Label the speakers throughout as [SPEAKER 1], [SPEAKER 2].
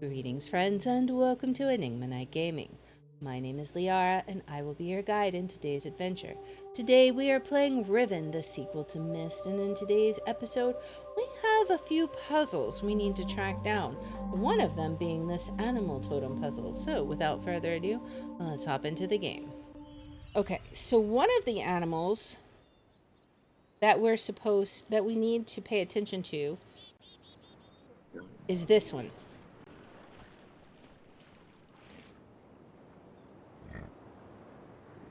[SPEAKER 1] Greetings, friends, and welcome to Enigma Night Gaming. My name is Liara, and I will be your guide in today's adventure. Today, we are playing Riven, the sequel to Myst, and in today's episode, we have a few puzzles we need to track down. One of them being this animal totem puzzle. So, without further ado, let's hop into the game. Okay, so one of the animals that we need to pay attention to is this one.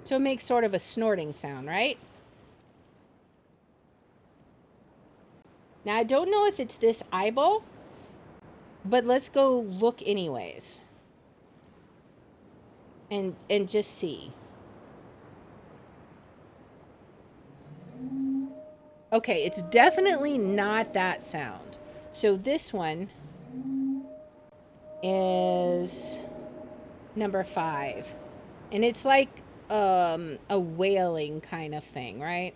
[SPEAKER 1] So it makes sort of a snorting sound, right? Now, I don't know if it's this eyeball, but let's go look anyways. And just see. Okay, it's definitely not that sound. So this one is number 5. And it's like a wailing kind of thing, right?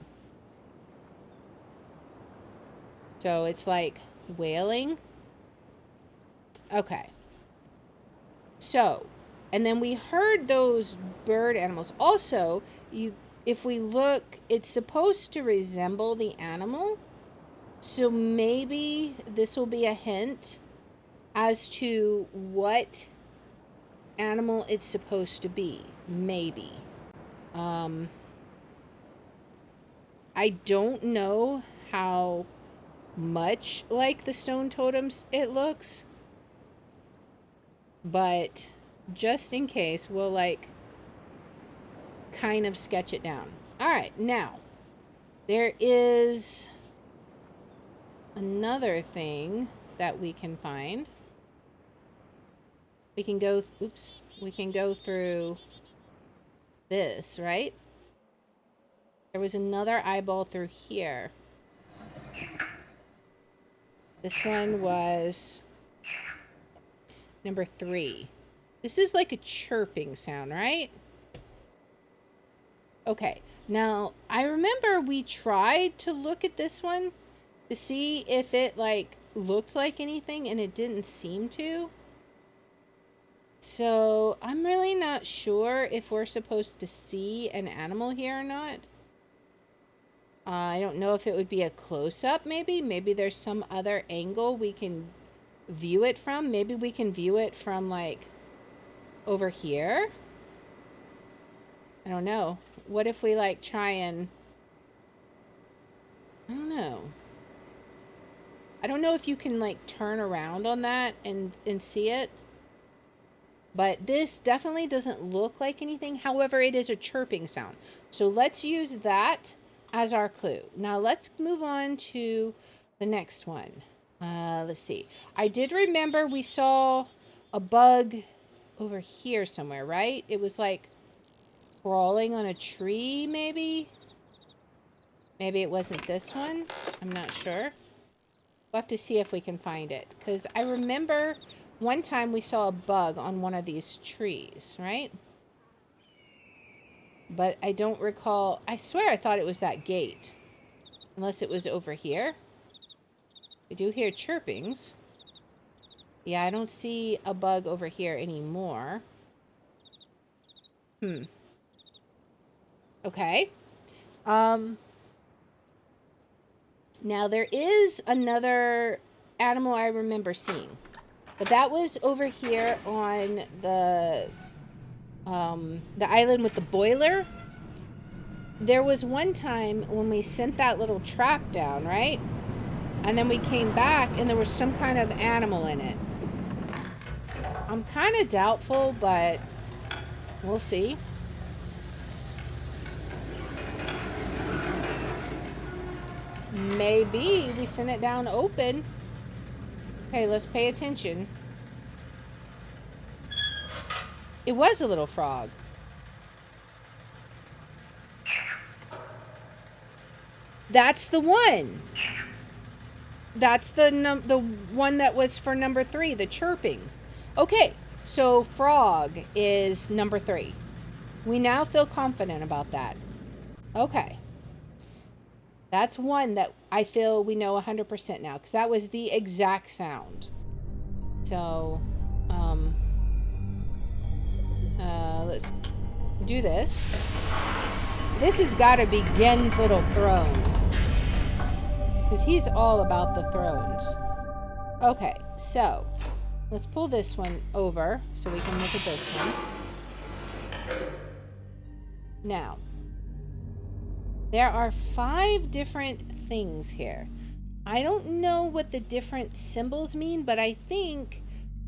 [SPEAKER 1] So it's like wailing. Okay. So, and then we heard those bird animals. Also, if we look, it's supposed to resemble the animal. So maybe this will be a hint as to what animal it's supposed to be. Maybe. I don't know how much like the stone totems it looks, but just in case, we'll like kind of sketch it down. All right, now there is another thing that we can find. We can go through this, right? There was another eyeball through here. This one was number 3. This is like a chirping sound, right? Okay. Now, I remember we tried to look at this one to see if it like looked like anything, and it didn't seem to. So, I'm really not sure if we're supposed to see an animal here or not. I don't know if it would be a close-up, maybe. Maybe there's some other angle we can view it from. Maybe we can view it from, like, over here. I don't know. What if we, like, try and... I don't know. I don't know if you can, like, turn around on that and see it. But this definitely doesn't look like anything. However, it is a chirping sound. So let's use that as our clue. Now let's move on to the next one. Let's see. I did remember we saw a bug over here somewhere, right? It was like crawling on a tree, maybe? Maybe it wasn't this one. I'm not sure. We'll have to see if we can find it. Because I remember one time we saw a bug on one of these trees, right? But I don't recall. I swear I thought it was that gate. Unless it was over here. I do hear chirpings. Yeah, I don't see a bug over here anymore. Okay. Now there is another animal I remember seeing. But that was over here on the island with the boiler. There was one time when we sent that little trap down, right? And then we came back and there was some kind of animal in it. I'm kind of doubtful, but we'll see. Maybe we sent it down open. Okay, let's pay attention. It was a little frog. That's the one. That's the one that was for number 3, the chirping. Okay, so frog is number 3. We now feel confident about that. Okay. That's one that I feel we know 100% now, because that was the exact sound. So, Let's do this. This has got to be Gen's little throne. Because he's all about the thrones. Okay, so let's pull this one over so we can look at this one. Now, there are 5 different things here. I don't know what the different symbols mean, but I think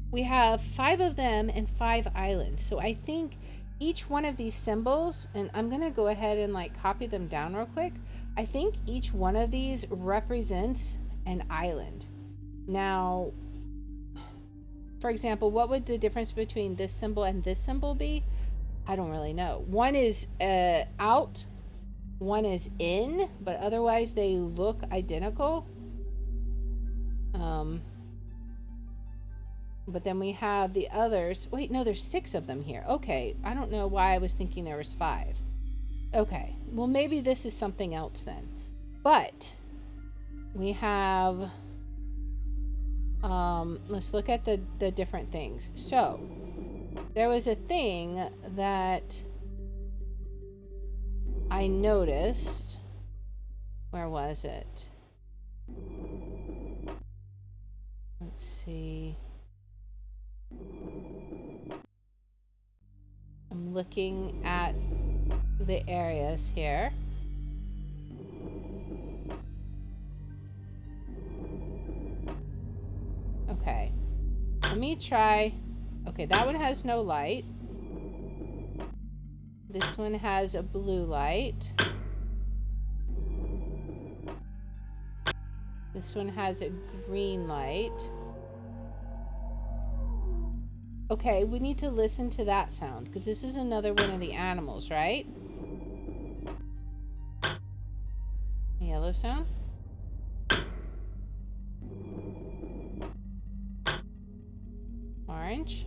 [SPEAKER 1] we have 5 of them and 5 islands. So I think each one of these symbols, and I'm going to go ahead and like copy them down real quick. I think each one of these represents an island. Now, for example, what would the difference between this symbol and this symbol be? I don't really know. One is out, one is in, but otherwise they look identical. But then we have the others. Wait, no, there's 6 of them here. Okay, I don't know why I was thinking there was 5. Okay, well maybe this is something else then. But we have, let's look at the different things. So there was a thing that I noticed. Where was it? Let's see. I'm looking at the areas here. Okay. Let me try. Okay, that one has no light. This one has a blue light. This one has a green light. Okay, we need to listen to that sound because this is another one of the animals, right? Yellow sound. Orange.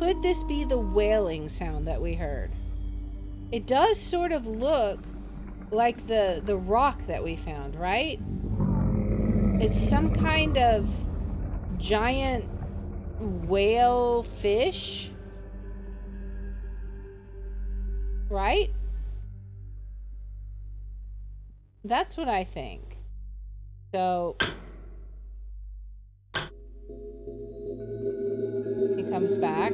[SPEAKER 1] Could this be the wailing sound that we heard? It does sort of look like the rock that we found, right? It's some kind of giant whale fish, right? That's what I think. So he comes back.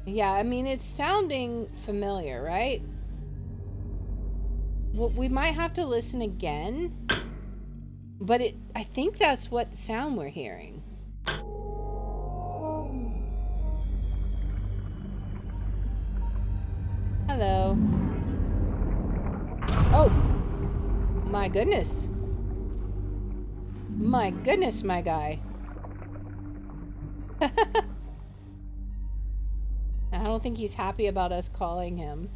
[SPEAKER 1] Yeah, I mean, it's sounding familiar, right? Well, we might have to listen again, but I think that's what sound we're hearing. Hello. Oh, my goodness. My goodness, my guy. I don't think he's happy about us calling him.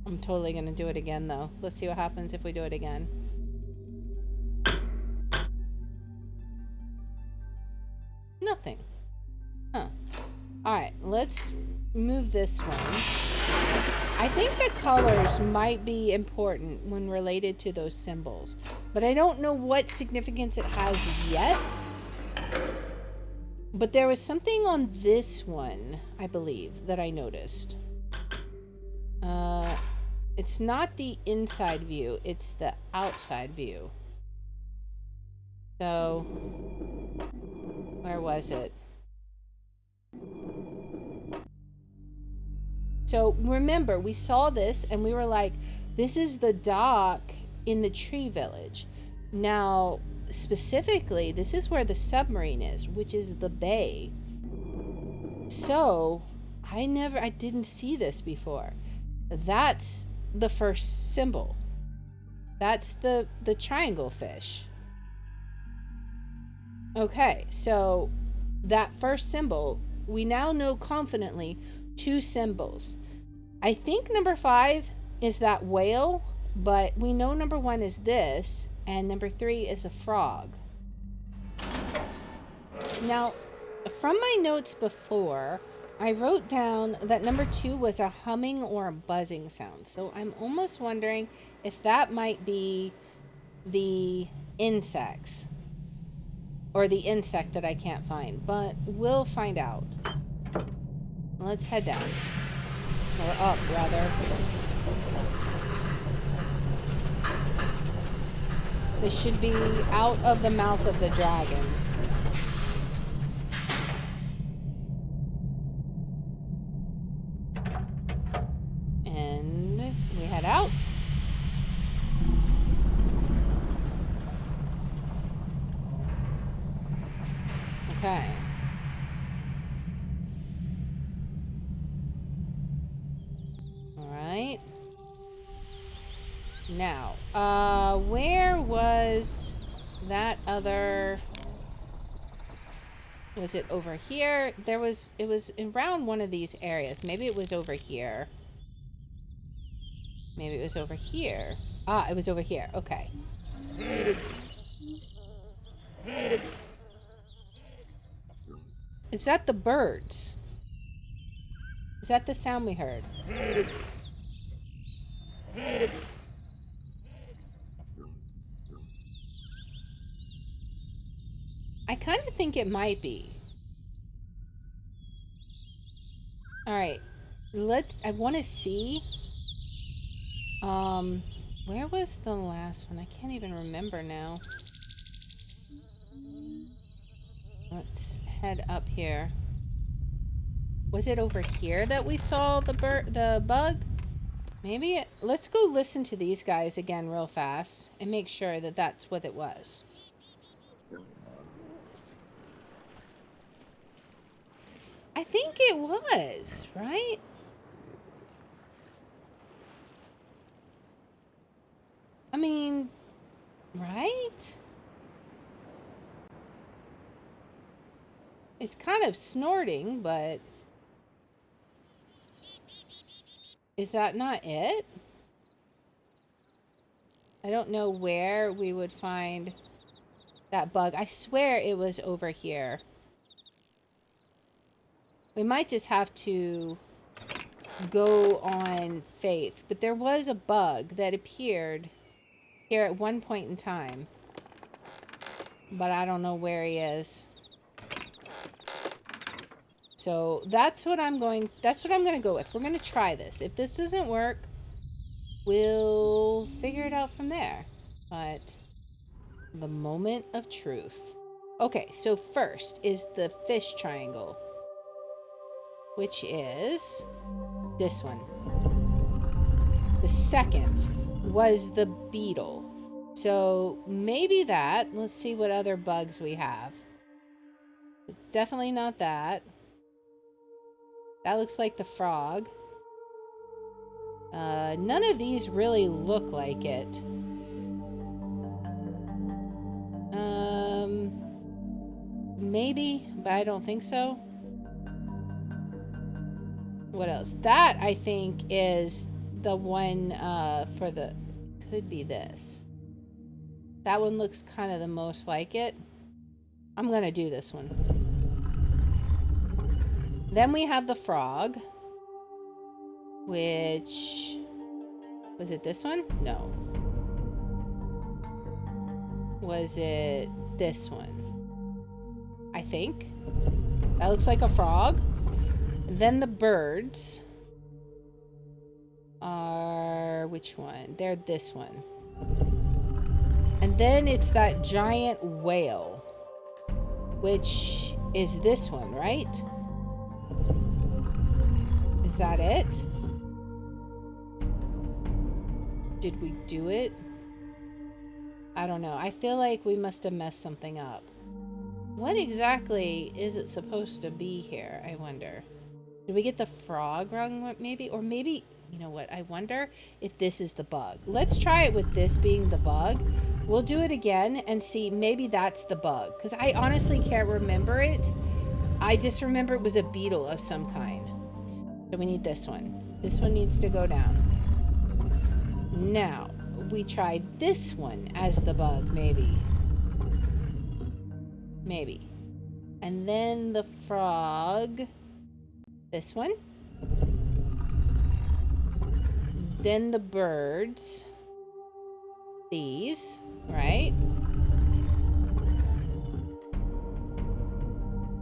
[SPEAKER 1] I'm totally gonna do it again, though. Let's see what happens if we do it again. Nothing. Huh. Alright, let's move this one. I think the colors might be important when related to those symbols, but I don't know what significance it has yet. But there was something on this one, I believe, that I noticed. It's not the inside view, it's the outside view. So, where was it? So, remember, we saw this and we were like, this is the dock in the tree village. Now, specifically, this is where the submarine is, which is the bay. So, I didn't see this before. That's the first symbol. That's the triangle fish. Okay, so that first symbol, we now know confidently 2 symbols. I think number 5 is that whale, but we know number 1 is this, and number 3 is a frog. Now, from my notes before, I wrote down that number 2 was a humming or a buzzing sound. So I'm almost wondering if that might be the insects. Or the insect that I can't find. But we'll find out. Let's head down. Or up, rather. This should be out of the mouth of the dragon. And we head out. Okay. All right. Now, where was that other... Was it over here? It was around one of these areas. Maybe it was over here. Maybe it was over here. Ah, it was over here. Okay. Is that the birds? Is that the sound we heard? I kind of think it might be. Alright. I want to see. Where was the last one? I can't even remember now. Let's head up here. Was it over here that we saw the bug? Maybe let's go listen to these guys again real fast and make sure that that's what it was. I think it was, right? I mean, right? It's kind of snorting, but is that not it? I don't know where we would find that bug. I swear it was over here. We might just have to go on faith. But there was a bug that appeared here at one point in time. But I don't know where he is. So that's what I'm going to go with. We're going to try this. If this doesn't work, we'll figure it out from there. But the moment of truth. Okay, so first is the fish triangle, which is this one. The second was the beetle. So maybe that. Let's see what other bugs we have. Definitely not that. That looks like the frog. None of these really look like it. Maybe, but I don't think so. What else? That, I think, is the one for the... Could be this. That one looks kind of the most like it. I'm going to do this one. Then we have the frog. Which... Was it this one? No. Was it this one? I think. That looks like a frog. Then the birds are... Which one? They're this one. And then it's that giant whale. Which is this one, right? Is that it? Did we do it? I don't know. I feel like we must have messed something up. What exactly is it supposed to be here, I wonder? Did we get the frog wrong, maybe? Or maybe, you know what? I wonder if this is the bug. Let's try it with this being the bug. We'll do it again and see. Maybe that's the bug. Because I honestly can't remember it. I just remember it was a beetle of some kind. So we need this one. This one needs to go down. Now, we try this one as the bug, maybe. Maybe. And then the frog. This one. Then the birds. These, right?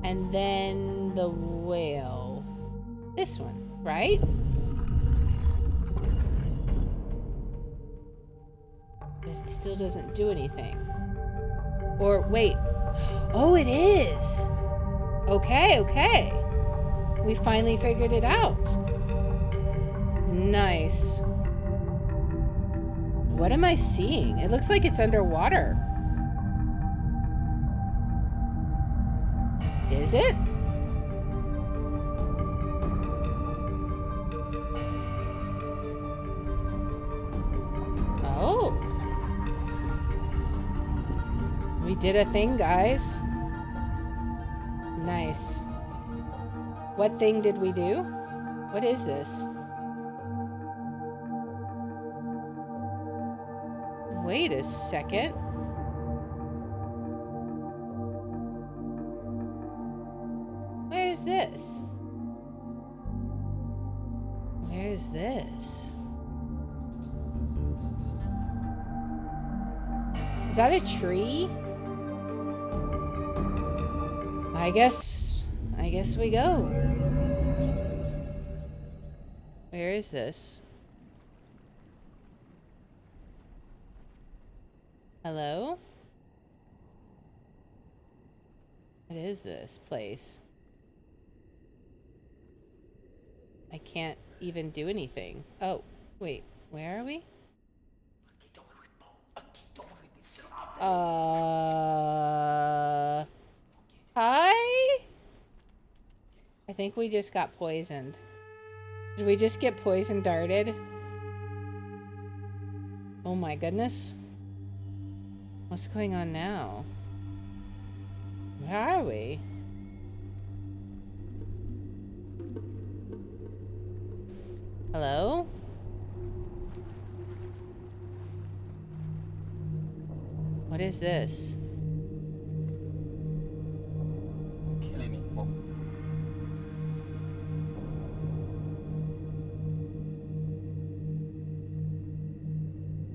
[SPEAKER 1] And then the whale. This one, right? It still doesn't do anything. Or wait. Oh, it is. Okay, okay. We finally figured it out. Nice. What am I seeing? It looks like it's underwater. Is it? Oh. We did a thing, guys. Nice. What thing did we do? What is this? Wait a second. Where's this? Where's this? Is that a tree? I guess we go. Where is this? Hello? What is this place? I can't even do anything. Oh, wait. Where are we? Hi? I think we just got poisoned. Did we just get poison darted? Oh my goodness. What's going on now? Where are we? Hello? What is this?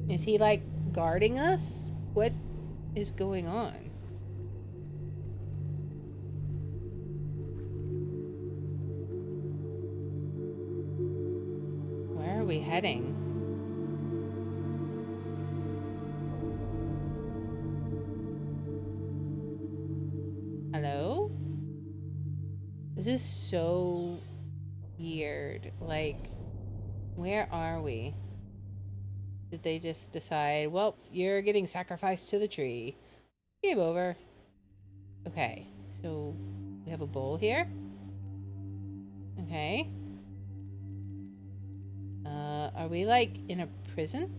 [SPEAKER 1] Is he like guarding us? What is going on? Where are we heading? Hello? This is so weird. Like, where are we? Did they just decide, well, you're getting sacrificed to the tree? Game over. Okay, so we have a bowl here. Okay. Are we like in a prison?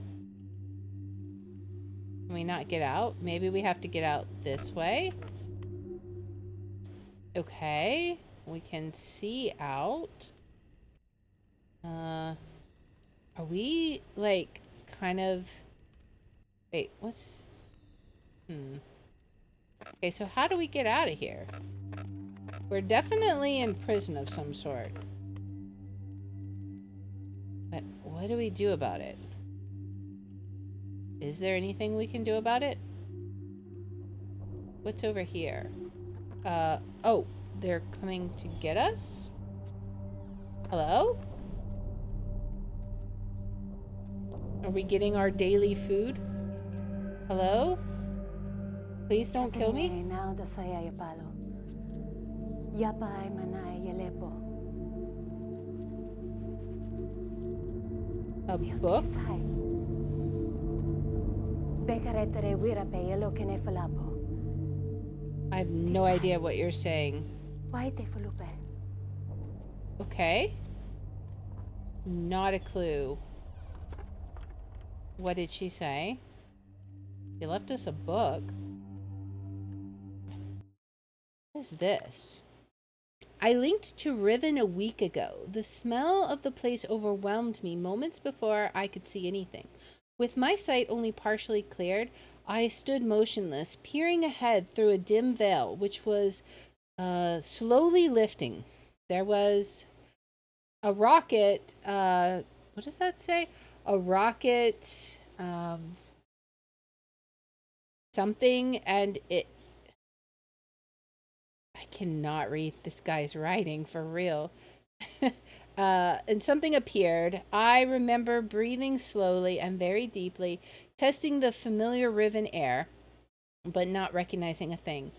[SPEAKER 1] Can we not get out? Maybe we have to get out this way. Okay, we can see out. Are we like kind of... Wait, what's... Okay, so how do we get out of here? We're definitely in prison of some sort. But what do we do about it? Is there anything we can do about it? What's over here? Oh, they're coming to get us? Hello? Are we getting our daily food? Hello? Please don't kill me. A book? I have no idea what you're saying. Okay. Not a clue. What did she say? She left us a book. What is this? I linked to Riven a week ago. The smell of the place overwhelmed me moments before I could see anything. With my sight only partially cleared, I stood motionless, peering ahead through a dim veil, which was slowly lifting. There was a rocket. What does that say? A rocket. Something, and it. I cannot read this guy's writing for real. And something appeared. I remember breathing slowly and very deeply, testing the familiar Riven air, but not recognizing a thing.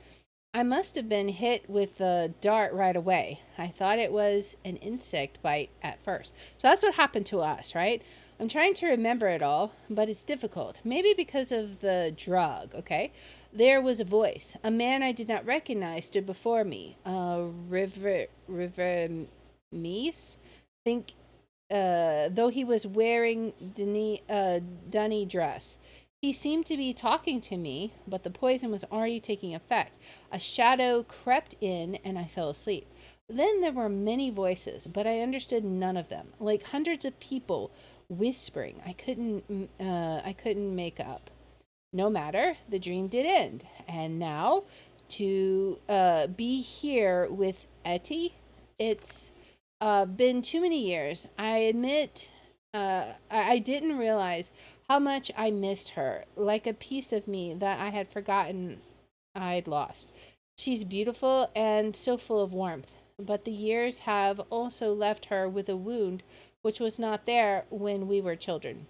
[SPEAKER 1] I must have been hit with the dart right away. I thought it was an insect bite at first. So that's what happened to us, right? I'm trying to remember it all, but it's difficult. Maybe because of the drug, okay? There was a voice. A man I did not recognize stood before me. River Meese? Think, though he was wearing dunny dress. He seemed to be talking to me, but the poison was already taking effect. A shadow crept in, and I fell asleep. Then there were many voices, but I understood none of them. Like hundreds of people whispering. I couldn't make up. No matter, the dream did end, and now to be here with Etty, it's been too many years. I admit, I didn't realize how much I missed her, like a piece of me that I had forgotten I'd lost. She's beautiful and so full of warmth, but the years have also left her with a wound which was not there when we were children.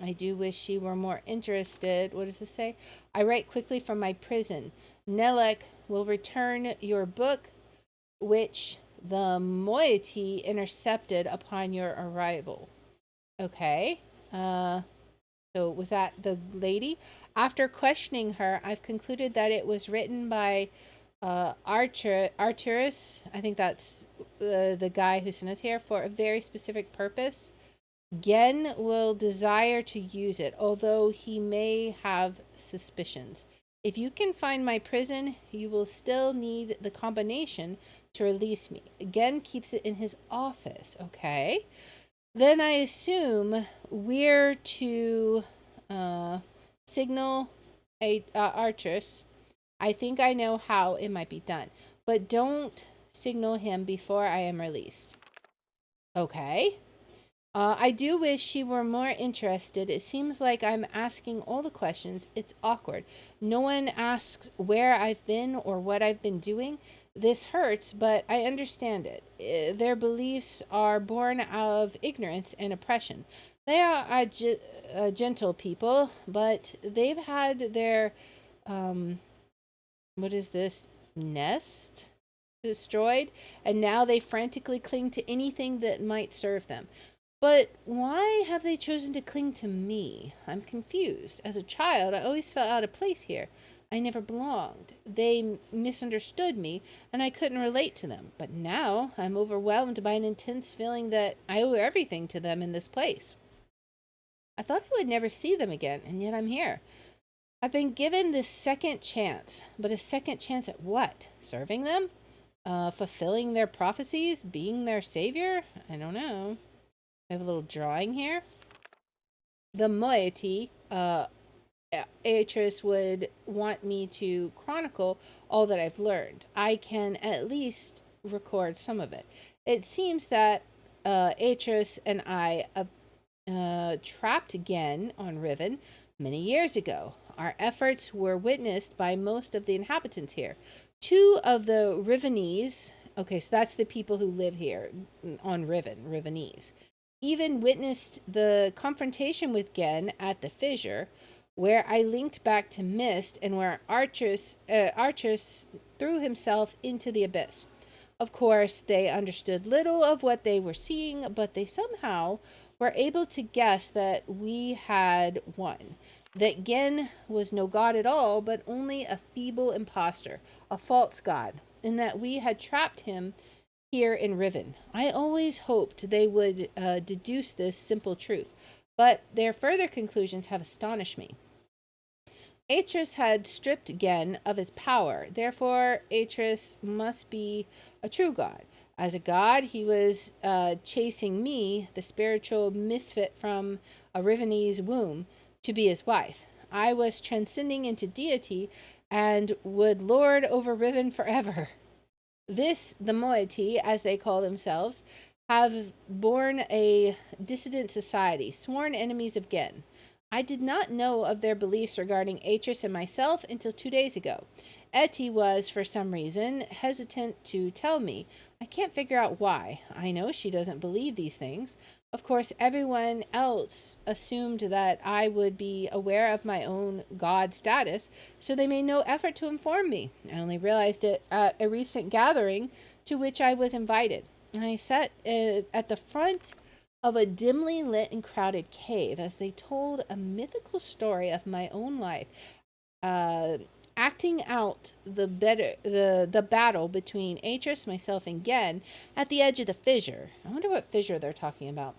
[SPEAKER 1] I do wish she were more interested. What does this say? I write quickly from my prison. Nelek will return your book, which the Moiety intercepted upon your arrival. Okay. So was that the lady? After questioning her, I've concluded that it was written by Arturus. I think that's the guy who sent us here for a very specific purpose. Gen will desire to use it, although he may have suspicions. If you can find my prison, you will still need the combination to release me. Gen keeps it in his office, okay? Then I assume we're to signal a Archers. I think I know how it might be done, but don't signal him before I am released. Okay. I do wish she were more interested. It seems like I'm asking all the questions. It's awkward. No one asks where I've been or what I've been doing. This hurts, but I understand it. Their beliefs are born out of ignorance and oppression. They are a gentle people, but they've had their, what is this, nest destroyed, and now they frantically cling to anything that might serve them. But why have they chosen to cling to me? I'm confused. As a child, I always felt out of place here. I never belonged. They misunderstood me, and I couldn't relate to them. But now I'm overwhelmed by an intense feeling that I owe everything to them in this place. I thought I would never see them again, and yet I'm here. I've been given this second chance. But a second chance at what? Serving them? Fulfilling their prophecies? Being their savior? I don't know. I have a little drawing here. The Moiety, Atreus would want me to chronicle all that I've learned. I can at least record some of it. It seems that Atreus and I trapped again on Riven many years ago. Our efforts were witnessed by most of the inhabitants here. Two of the Rivenese, okay, so that's the people who live here on Riven, Rivenese, even witnessed the confrontation with Gen at the fissure, where I linked back to Mist and where Archus threw himself into the abyss. Of course, they understood little of what they were seeing, but they somehow were able to guess that we had won. That Gen was no god at all, but only a feeble impostor, a false god, and that we had trapped him here in Riven. I always hoped they would deduce this simple truth, but their further conclusions have astonished me. Atreus had stripped Gen of his power, therefore Atreus must be a true god. As a god, he was chasing me, the spiritual misfit from a Rivenese womb, to be his wife. I was transcending into deity and would lord over Riven forever. This, the Moiety, as they call themselves, have borne a dissident society, sworn enemies of Gen. I did not know of their beliefs regarding Atris and myself until 2 days ago. Etty was, for some reason, hesitant to tell me. I can't figure out why. I know she doesn't believe these things. Of course, everyone else assumed that I would be aware of my own god status, so they made no effort to inform me. I only realized it at a recent gathering to which I was invited. I sat at the front of a dimly lit and crowded cave as they told a mythical story of my own life, uh, acting out the battle between Atris, myself, and Gen at the edge of the fissure. I wonder what fissure they're talking about.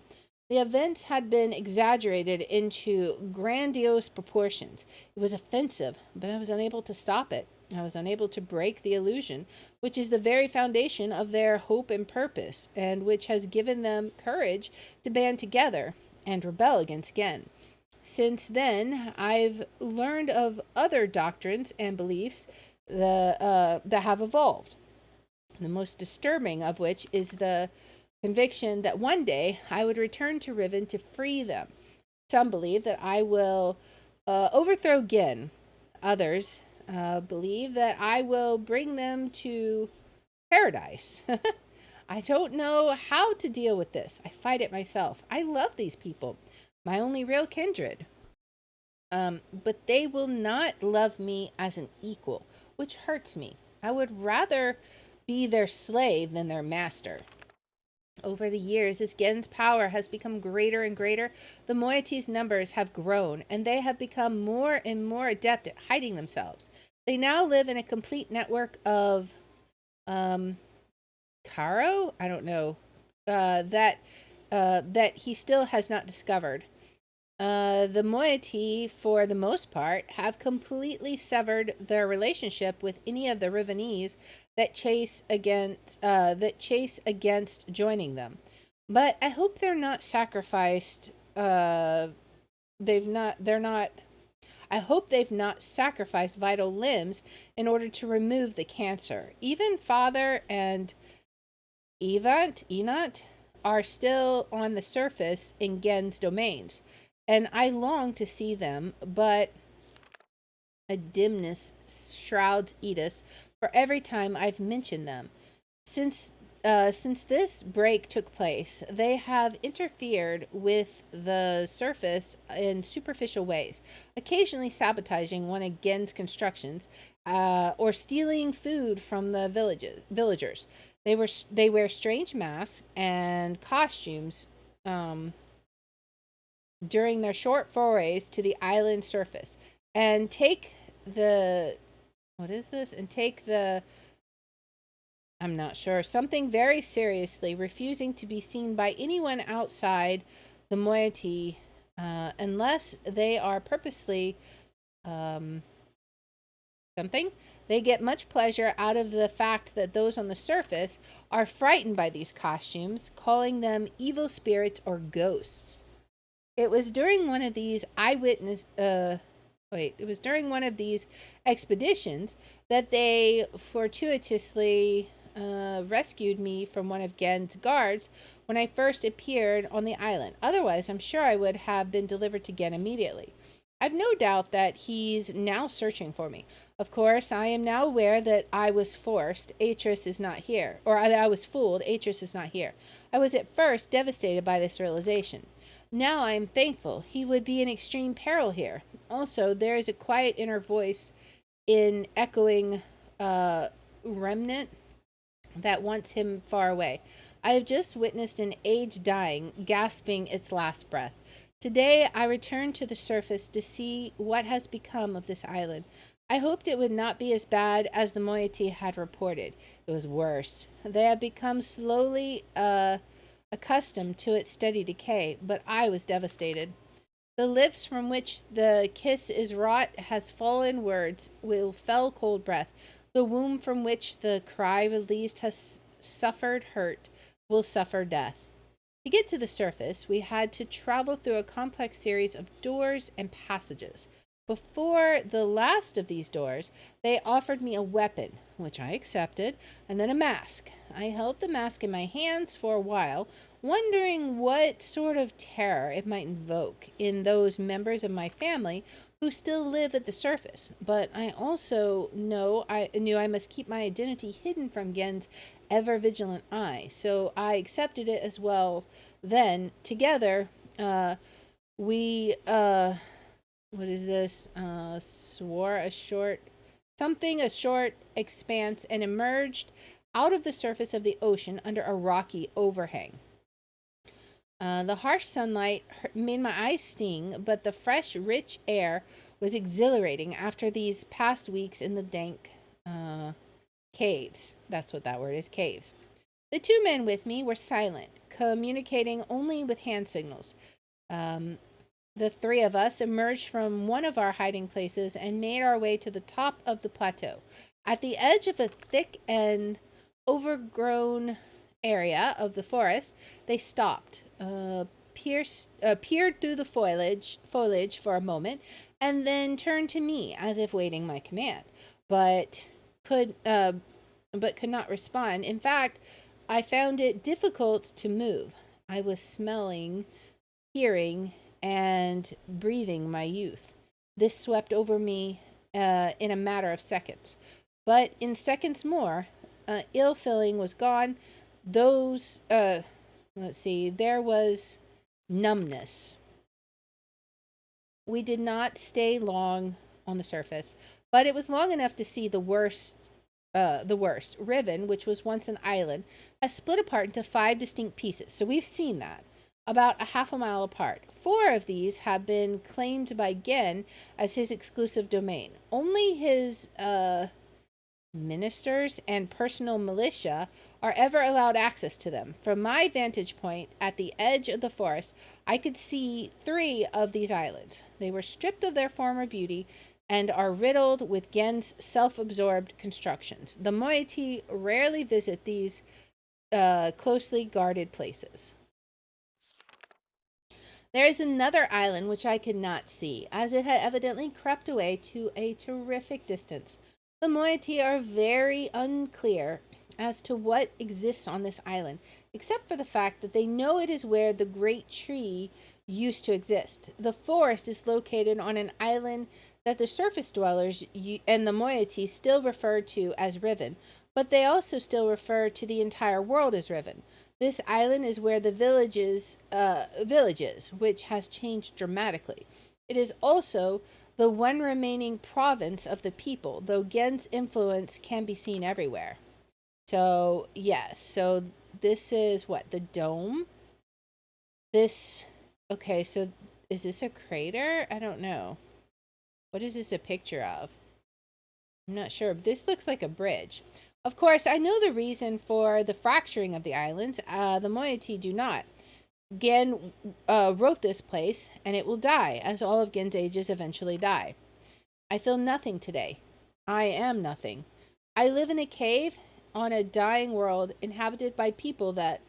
[SPEAKER 1] The events had been exaggerated into grandiose proportions. It was offensive, but I was unable to stop it. I was unable to break the illusion, which is the very foundation of their hope and purpose, and which has given them courage to band together and rebel against Gen. Since then, I've learned of other doctrines and beliefs that have evolved. The most disturbing of which is the conviction that one day I would return to Riven to free them. Some believe that I will overthrow Gin. Others believe that I will bring them to paradise. I don't know how to deal with this. I fight it myself. I love these people, my only real kindred. But they will not love me as an equal, which hurts me. I would rather be their slave than their master. Over the years, as Gen's power has become greater and greater, the Moiety's numbers have grown, and they have become more and more adept at hiding themselves. They now live in a complete network of Caro? I don't know. That he still has not discovered. The Moiety, for the most part, have completely severed their relationship with any of the Rivenese that chase against joining them. But I hope they're not sacrificed. They're not. I hope they've not sacrificed vital limbs in order to remove the cancer. Even Father and Enot, are still on the surface in Gen's domains, and I long to see them, but a dimness shrouds Edis for every time I've mentioned them. Since this break took place, they have interfered with the surface in superficial ways, occasionally sabotaging one of Gen's constructions, or stealing food from the villagers. They wear strange masks and costumes during their short forays to the island surface, and take the what is this? And take the I'm not sure, something very seriously, refusing to be seen by anyone outside the moiety, unless they are purposely something. They get much pleasure out of the fact that those on the surface are frightened by these costumes, calling them evil spirits or ghosts. It was during one of these it was during one of these expeditions that they fortuitously rescued me from one of Gen's guards when I first appeared on the island. Otherwise, I'm sure I would have been delivered to Gen immediately. I've no doubt that he's now searching for me. Of course, I am now aware that I was forced. Atris is not here. Or I was fooled. Atris is not here. I was at first devastated by this realization. Now I am thankful. He would be in extreme peril here. Also, there is a quiet inner voice in echoing remnant that wants him far away. I have just witnessed an age dying, gasping its last breath. Today I returned to the surface to see what has become of this island. I hoped it would not be as bad as the moiety had reported. It was worse. They had become slowly accustomed to its steady decay, but I was devastated. The lips from which the kiss is wrought has fallen words, will fell cold breath. The womb from which the cry released has suffered hurt, will suffer death. To get to the surface, we had to travel through a complex series of doors and passages. Before the last of these doors, they offered me a weapon, which I accepted, and then a mask. I held the mask in my hands for a while, wondering what sort of terror it might invoke in those members of my family who still live at the surface. But I also knew I must keep my identity hidden from Gen's ever vigilant eye, so I accepted it as well. Then, together, we what is this? Swore a short expanse and emerged out of the surface of the ocean under a rocky overhang. The harsh sunlight made my eyes sting, but the fresh, rich air was exhilarating after these past weeks in the dank caves. That's what that word is, caves. The two men with me were silent, communicating only with hand signals. Um, the three of us emerged from one of our hiding places and made our way to the top of the plateau. At the edge of a thick and overgrown area of the forest, they stopped, peered through the foliage for a moment, and then turned to me as if waiting my command, but could uh, but could not respond. In fact, I found it difficult to move. I was smelling, hearing, and breathing my youth. This swept over me in a matter of seconds. But in seconds more, ill feeling was gone. There was numbness. We did not stay long on the surface, but it was long enough to see the worst. Riven, which was once an island, has split apart into 5 distinct pieces. So we've seen that, about a half a mile apart. 4 of these have been claimed by Gen as his exclusive domain. Only his ministers and personal militia are ever allowed access to them. From my vantage point at the edge of the forest, I could see 3 of these islands. They were stripped of their former beauty and are riddled with Gen's self-absorbed constructions. The Moiety rarely visit these closely guarded places. There is another island which I could not see, as it had evidently crept away to a terrific distance. The Moiety are very unclear as to what exists on this island, except for the fact that they know it is where the great tree used to exist. The forest is located on an island that the surface dwellers and the Moiety still refer to as Riven, but they also still refer to the entire world as Riven. This island is where the villages, which has changed dramatically. It is also the one remaining province of the people, though Gen's influence can be seen everywhere. So, yes, so this is what? The dome? This, okay, so is this a crater? I don't know. What is this a picture of? I'm not sure, but this looks like a bridge. Of course, I know the reason for the fracturing of the islands. The Moiety do not. Gen wrote this place, and it will die, as all of Gen's ages eventually die. I feel nothing today. I am nothing. I live in a cave on a dying world inhabited by people that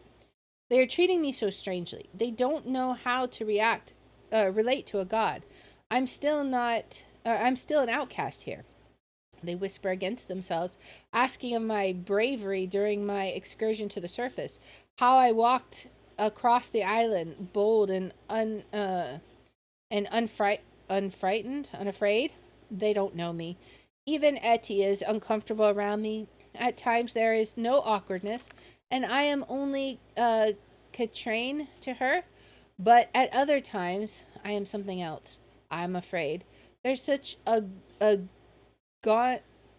[SPEAKER 1] they are treating me so strangely. They don't know how to relate to a god. I'm still an outcast here. They whisper against themselves, asking of my bravery during my excursion to the surface, how I walked across the island, bold and unafraid. They don't know me. Even Etty is uncomfortable around me. At times there is no awkwardness, and I am only Katrine to her. But at other times, I am something else. I'm afraid. There's such a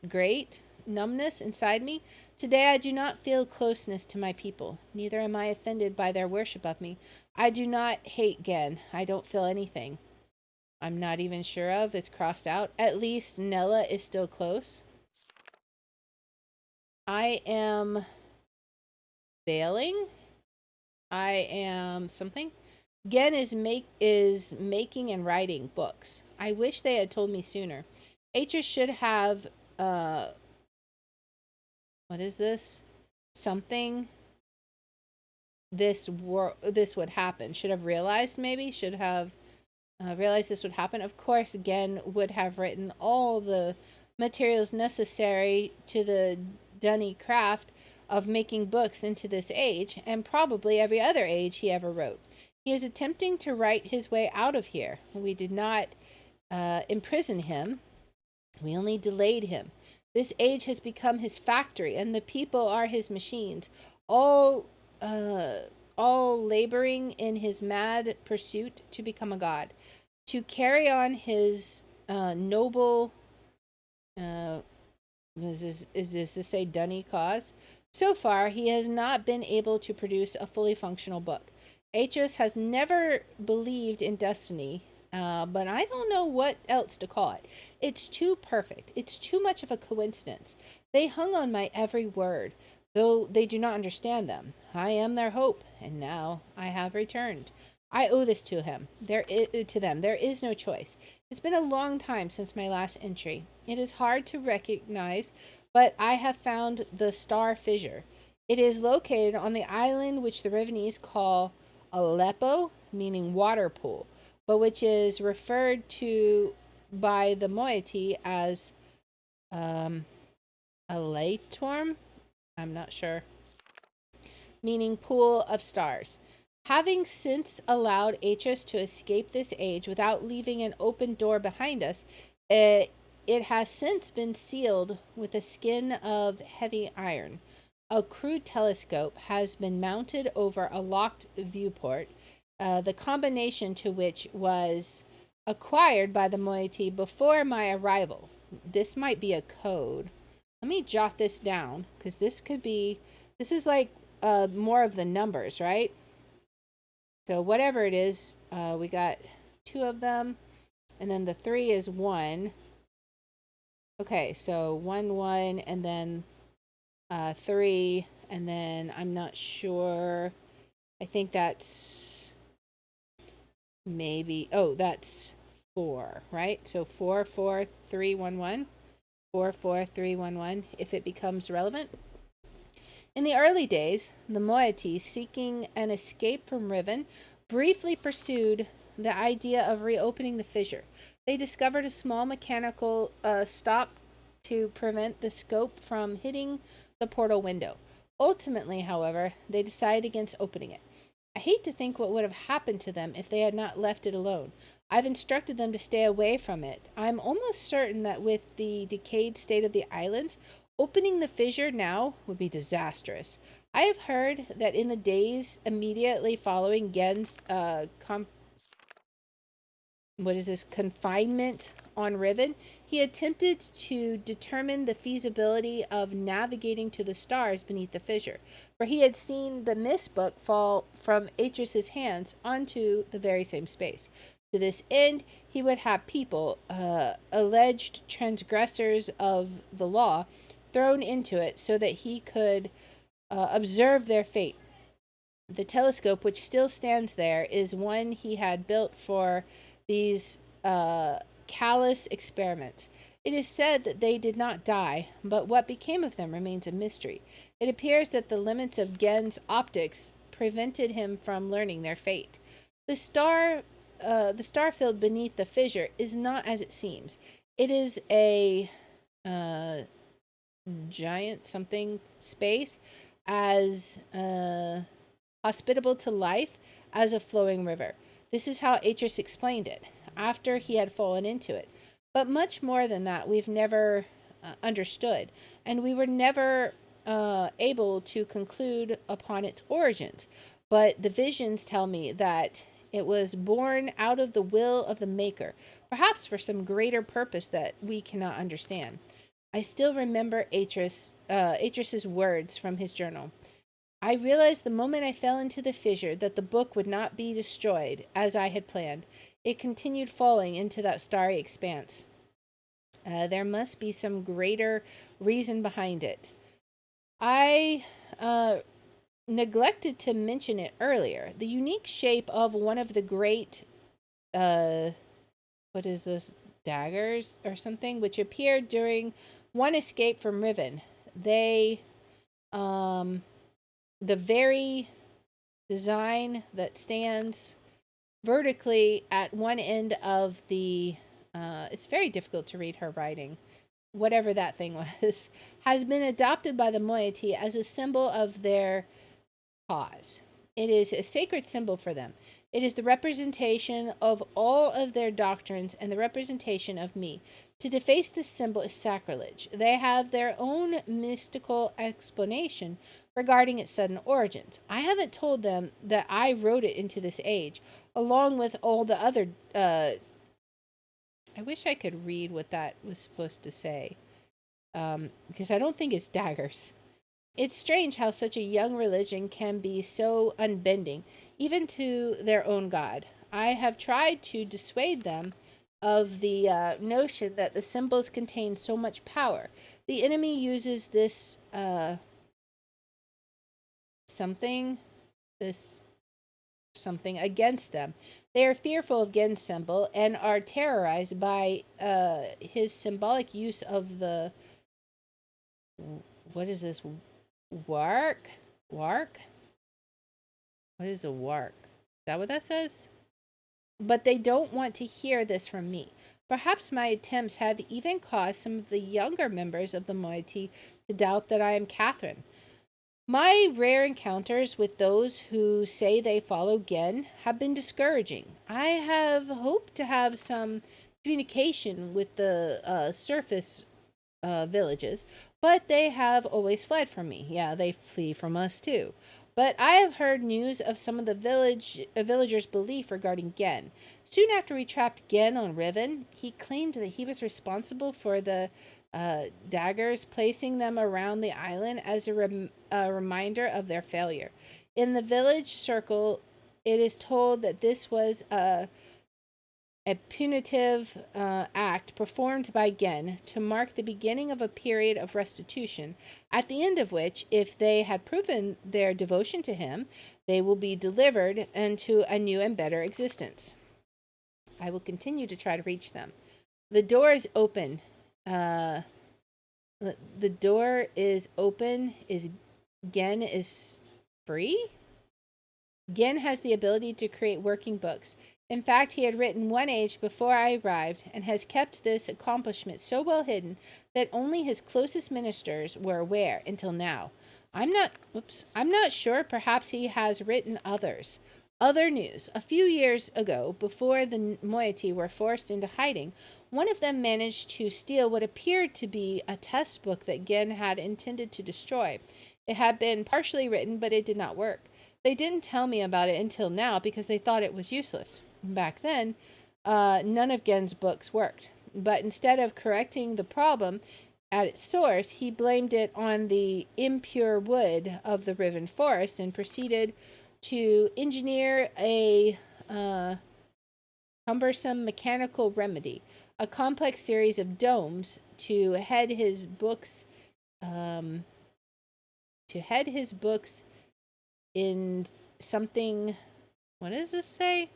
[SPEAKER 1] great numbness inside me. Today I do not feel closeness to my people. Neither am I offended by their worship of me. I do not hate Gen. I don't feel anything. I'm not even sure of. It's crossed out. At least Nella is still close. I am failing. I am something. Gen is making and writing books. I wish they had told me sooner. Atris should have what is this? Something this would happen. Should have realized, maybe. Should have realized this would happen. Of course, Gen would have written all the materials necessary to the dunny craft of making books into this age, and probably every other age he ever wrote. He is attempting to write his way out of here. We did not imprison him, we only delayed him. This age has become his factory, and the people are his machines, all uh, all laboring in his mad pursuit to become a god, to carry on his noble. Uh, is this to say dunny cause? So far, he has not been able to produce a fully functional book. Atreus has never believed in destiny, but I don't know what else to call it. It's too perfect. It's too much of a coincidence. They hung on my every word, though they do not understand them. I am their hope, and now I have returned. I owe this to him. To them. There is no choice. It's been a long time since my last entry. It is hard to recognize, but I have found the star fissure. It is located on the island which the Rivenese call Aleppo, meaning water pool, but which is referred to by the Moiety as Elatorm. I'm not sure, meaning pool of stars. Having since allowed Atreus to escape this age without leaving an open door behind us, it has since been sealed with a skin of heavy iron. A crude telescope has been mounted over a locked viewport, the combination to which was acquired by the moiety before my arrival. This might be a code. Let me jot this down because this is like more of the numbers, right? So whatever it is, we got 2 of them, and then the 3 is 1. Okay, so 1, 1, and then 3, and then I'm not sure. I think that's maybe, that's 4, right? So 4, 4, 3, 1, 1. 4, 4, 3, 1, 1, if it becomes relevant. In the early days, the moiety, seeking an escape from Riven, briefly pursued the idea of reopening the fissure. They discovered a small mechanical stop to prevent the scope from hitting the portal window. Ultimately, however, they decided against opening it. I hate to think what would have happened to them if they had not left it alone. I've instructed them to stay away from it. I'm almost certain that with the decayed state of the islands, opening the fissure now would be disastrous. I have heard that in the days immediately following Gen's confinement on Riven, he attempted to determine the feasibility of navigating to the stars beneath the fissure, for he had seen the mist book fall from Atreus's hands onto the very same space. To this end, he would have people, alleged transgressors of the law, thrown into it so that he could observe their fate. The telescope, which still stands there, is one he had built for these callous experiments. It is said that they did not die, but what became of them remains a mystery. It appears that the limits of Gen's optics prevented him from learning their fate. The star field beneath the fissure is not as it seems. It is a giant something space, as hospitable to life as a flowing river. This is how Atreus explained it after he had fallen into it. But much more than that we've never understood, and we were never able to conclude upon its origins. But the visions tell me that it was born out of the will of the Maker, perhaps for some greater purpose that we cannot understand. I still remember Atreus's words from his journal. I realized the moment I fell into the fissure that the book would not be destroyed as I had planned. It continued falling into that starry expanse. There must be some greater reason behind it. I neglected to mention it earlier. The unique shape of one of the great, what is this, daggers or something, which appeared during one escape from Riven. They, the very design that stands vertically at one end of the, it's very difficult to read her writing, whatever that thing was, has been adopted by the Moiety as a symbol of their cause. It is a sacred symbol for them. It is the representation of all of their doctrines and the representation of me. To deface this symbol is sacrilege. They have their own mystical explanation regarding its sudden origins. I haven't told them that I wrote it into this age, along with all the other. I wish I could read what that was supposed to say, because I don't think it's daggers. It's strange how such a young religion can be so unbending, even to their own God. I have tried to dissuade them of the notion that the symbols contain so much power. The enemy uses this something, this something against them. They are fearful of Gen's symbol and are terrorized by his symbolic use of the, what is this? Wark? Wark? What is a wark? Is that what that says? But they don't want to hear this from me. Perhaps my attempts have even caused some of the younger members of the moiety to doubt that I am Catherine. My rare encounters with those who say they follow Gen have been discouraging. I have hoped to have some communication with the surface villages, but they have always fled from me. Yeah, they flee from us too. But I have heard news of some of the villagers' belief regarding Gen. Soon after we trapped Gen on Riven, he claimed that he was responsible for the daggers, placing them around the island as a reminder of their failure. In the village circle, it is told that this was a punitive act performed by Gen to mark the beginning of a period of restitution, at the end of which, if they had proven their devotion to him, they will be delivered into a new and better existence. I will continue to try to reach them. The door is open. The door is open. Is Gen is free? Gen has the ability to create working books. In fact, he had written one age before I arrived and has kept this accomplishment so well hidden that only his closest ministers were aware until now. I'm not sure. Perhaps he has written others. Other news. A few years ago, before the moiety were forced into hiding, one of them managed to steal what appeared to be a test book that Gen had intended to destroy. It had been partially written, but it did not work. They didn't tell me about it until now because they thought it was useless. Back then, none of Gen's books worked. But instead of correcting the problem at its source, he blamed it on the impure wood of the Riven forest and proceeded to engineer a cumbersome mechanical remedy, a complex series of domes to head his books in something. What does this say?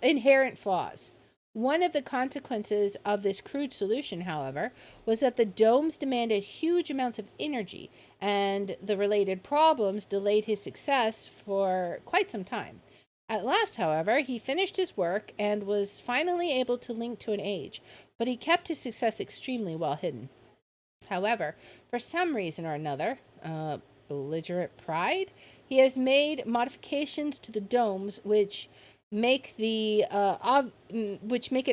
[SPEAKER 1] Inherent flaws. One of the consequences of this crude solution, however, was that the domes demanded huge amounts of energy, and the related problems delayed his success for quite some time. At last, however, he finished his work and was finally able to link to an age, but he kept his success extremely well hidden. However, for some reason or another, belligerent pride, he has made modifications to the domes which make it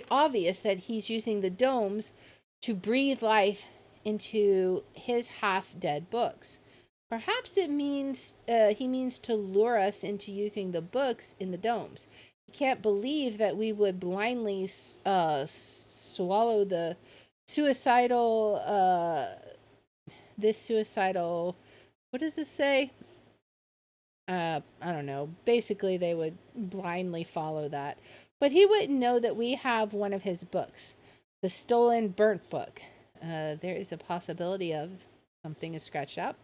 [SPEAKER 1] obvious that he's using the domes to breathe life into his half-dead books. Perhaps it means he means to lure us into using the books in the domes. He can't believe that we would blindly swallow the suicidal. What does this say? I don't know. Basically, they would blindly follow that. But he wouldn't know that we have one of his books, the stolen burnt book. There is a possibility of something is scratched out.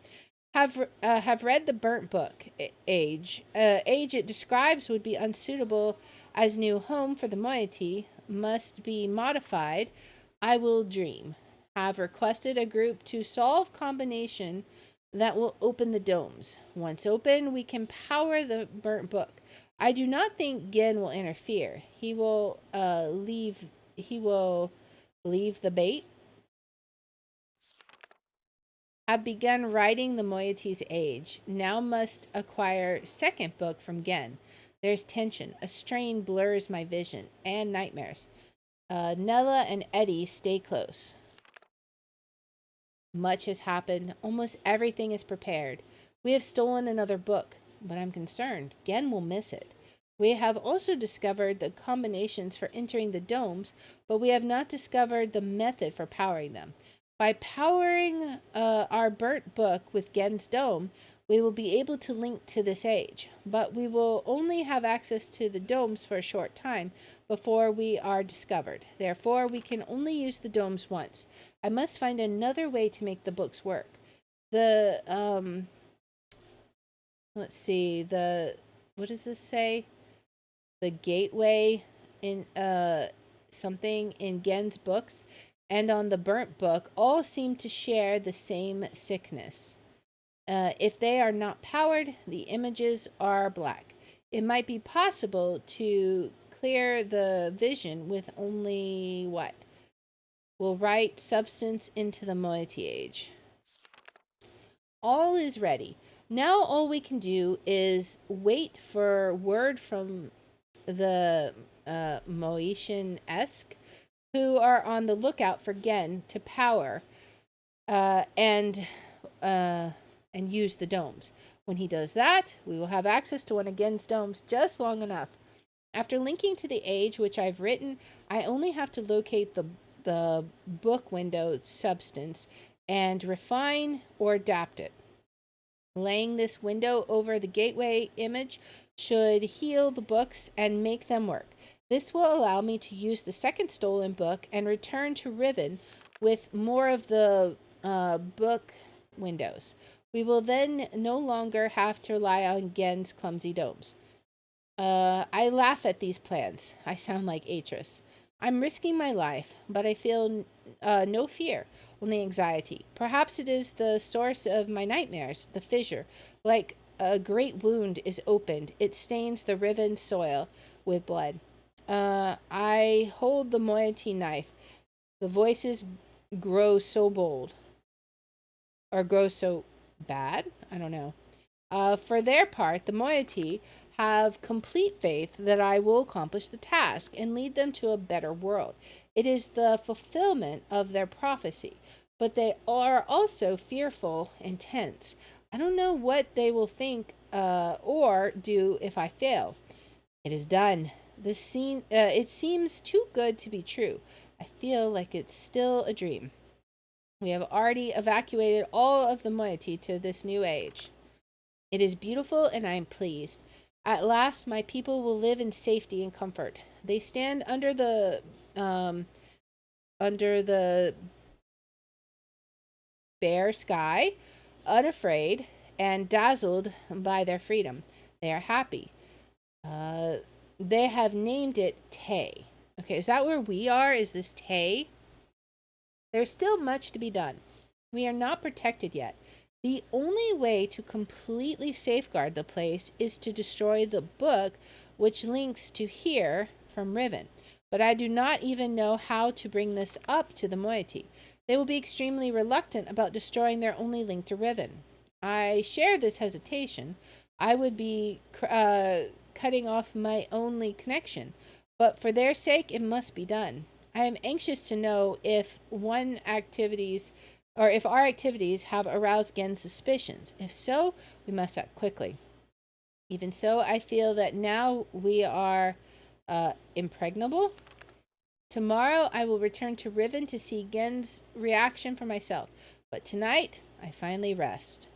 [SPEAKER 1] Have read the burnt book. Age it describes would be unsuitable as new home for the moiety. Must be modified. I will dream. Have requested a group to solve combination that will open the domes. Once open, we can power the burnt book. I do not think Gen will interfere. He will leave the bait. Have begun writing the Moiety's age. Now must acquire second book from Gen. There's tension. A strain blurs my vision and nightmares. Nella and Eddie stay close. Much has happened. Almost everything is prepared. We have stolen another book, but I'm concerned. Gen will miss it. We have also discovered the combinations for entering the domes, but we have not discovered the method for powering them. By powering our burnt book with Gen's dome, we will be able to link to this age, but we will only have access to the domes for a short time before we are discovered. Therefore, we can only use the domes once. I must find another way to make the books work. Let's see, what does this say? The gateway in something in Gen's books and on the burnt book all seem to share the same sickness. If they are not powered, the images are black. It might be possible to clear the vision with only what? We'll write substance into the Moiety age. All is ready. Now all we can do is wait for word from the Moetian-esque, who are on the lookout for Gen to power and use the domes. When he does that, we will have access to one of Gen's domes just long enough. After linking to the age which I've written, I only have to locate the book window substance and refine or adapt it. Laying this window over the gateway image should heal the books and make them work. This will allow me to use the second stolen book and return to Riven with more of the book windows. We will then no longer have to rely on Gen's clumsy domes. I laugh at these plans. I sound like Atris. I'm risking my life, but I feel no fear, only anxiety. Perhaps it is the source of my nightmares, the fissure. Like a great wound is opened, it stains the Riven soil with blood. I hold the Moiety knife. The voices grow so bold. Or grow so bad? I don't know. For their part, the Moiety have complete faith that I will accomplish the task and lead them to a better world. It is the fulfillment of their prophecy, but they are also fearful and tense. I don't know what they will think or do if I fail. It is done. It seems too good to be true. I feel like it's still a dream. We have already evacuated all of the Moiety to this new age. It is beautiful and I am pleased. At last, my people will live in safety and comfort. They stand under the bare sky, unafraid and dazzled by their freedom. They are happy. They have named it Tay. Okay, is that where we are? Is this Tay? There's still much to be done. We are not protected yet. The only way to completely safeguard the place is to destroy the book which links to here from Riven. But I do not even know how to bring this up to the Moiety. They will be extremely reluctant about destroying their only link to Riven. I share this hesitation. I would be cutting off my only connection. But for their sake, it must be done. I am anxious to know if our activities have aroused Gen's suspicions. If so, we must act quickly. Even so, I feel that now we are impregnable. Tomorrow, I will return to Riven to see Gen's reaction for myself. But tonight, I finally rest.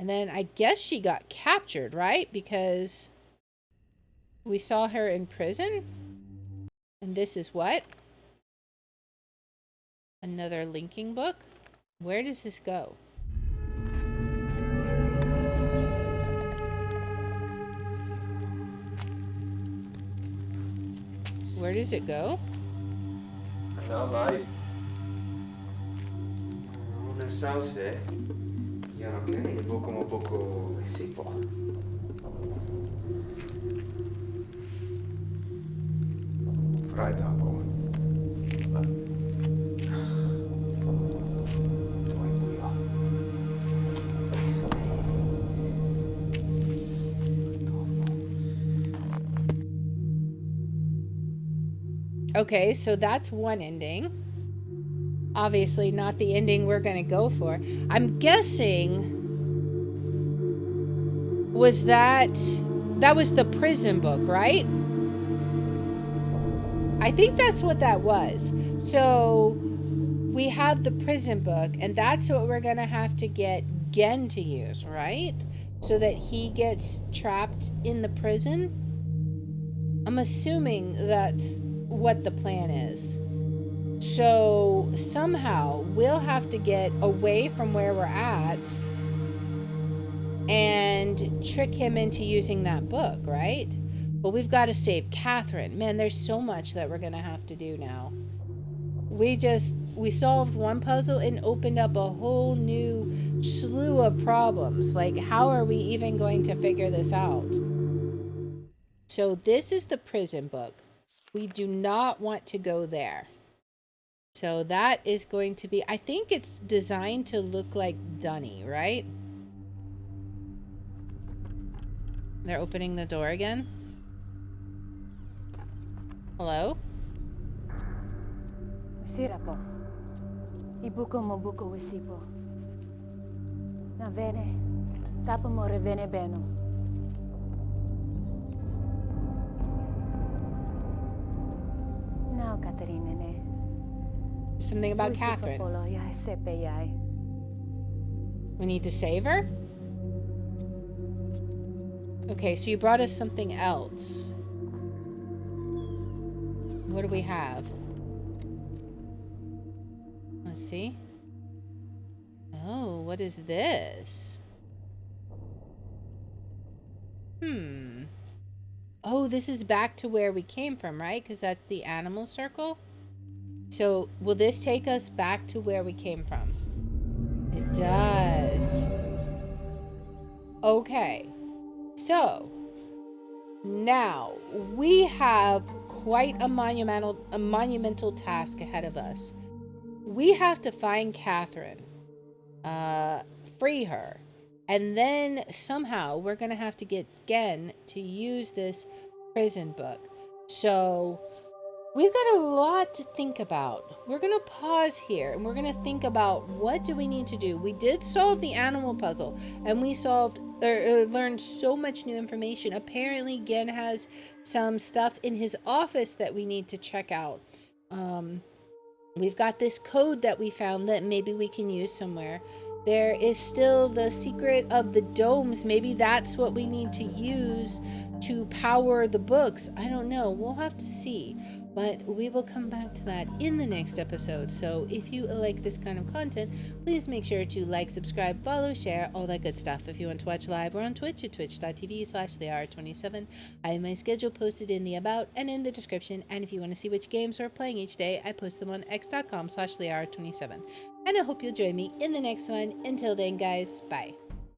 [SPEAKER 1] And then I guess she got captured, right? Because we saw her in prison. And this is what? Another linking book? Where does this go? Where does it go?
[SPEAKER 2] No, vai. Non sao se io non credo che poco ma poco si può.
[SPEAKER 3] Freitag ako.
[SPEAKER 1] Okay, so that's one ending. Obviously not the ending we're going to go for. I'm guessing was that was the prison book, right? I think that's what that was. So we have the prison book, and that's what we're going to have to get Gen to use, right? So that he gets trapped in the prison. I'm assuming that's what the plan is. So somehow we'll have to get away from where we're at and trick him into using that book, right? But we've got to save Catherine. Man, there's so much that we're going to have to do now. We solved one puzzle and opened up a whole new slew of problems. Like, how are we even going to figure this out? So this is the prison book. We do not want to go there. So that is going to be, I think it's designed to look like Dunny, right? They're opening the door again. Hello?
[SPEAKER 4] Sira po. Ibuko mo buko wisipo. Na vene. Tapo mo revene beno. Now, Katerina ne.
[SPEAKER 1] Something about Catherine. We need to save her? Okay, so you brought us something else. What do we have? Let's see. Oh, what is this? Oh, this is back to where we came from, right? Because that's the animal circle. So, will this take us back to where we came from? It does. Okay. So, now we have quite a monumental task ahead of us. We have to find Catherine, free her, and then somehow we're going to have to get Gen to use this prison book. So we've got a lot to think about. We're going to pause here and we're going to think about what do we need to do. We did solve the animal puzzle and we learned so much new information. Apparently Gen has some stuff in his office that we need to check out. We've got this code that we found that maybe we can use somewhere. There is still the secret of the domes. Maybe that's what we need to use to power the books. I don't know. We'll have to see. But we will come back to that in the next episode. So if you like this kind of content, please make sure to like, subscribe, follow, share, all that good stuff. If you want to watch live, we're on Twitch at twitch.tv/thehour27. I have my schedule posted in the about and in the description. And if you want to see which games we're playing each day, I post them on x.com/thehour27. And I hope you'll join me in the next one. Until then, guys, bye.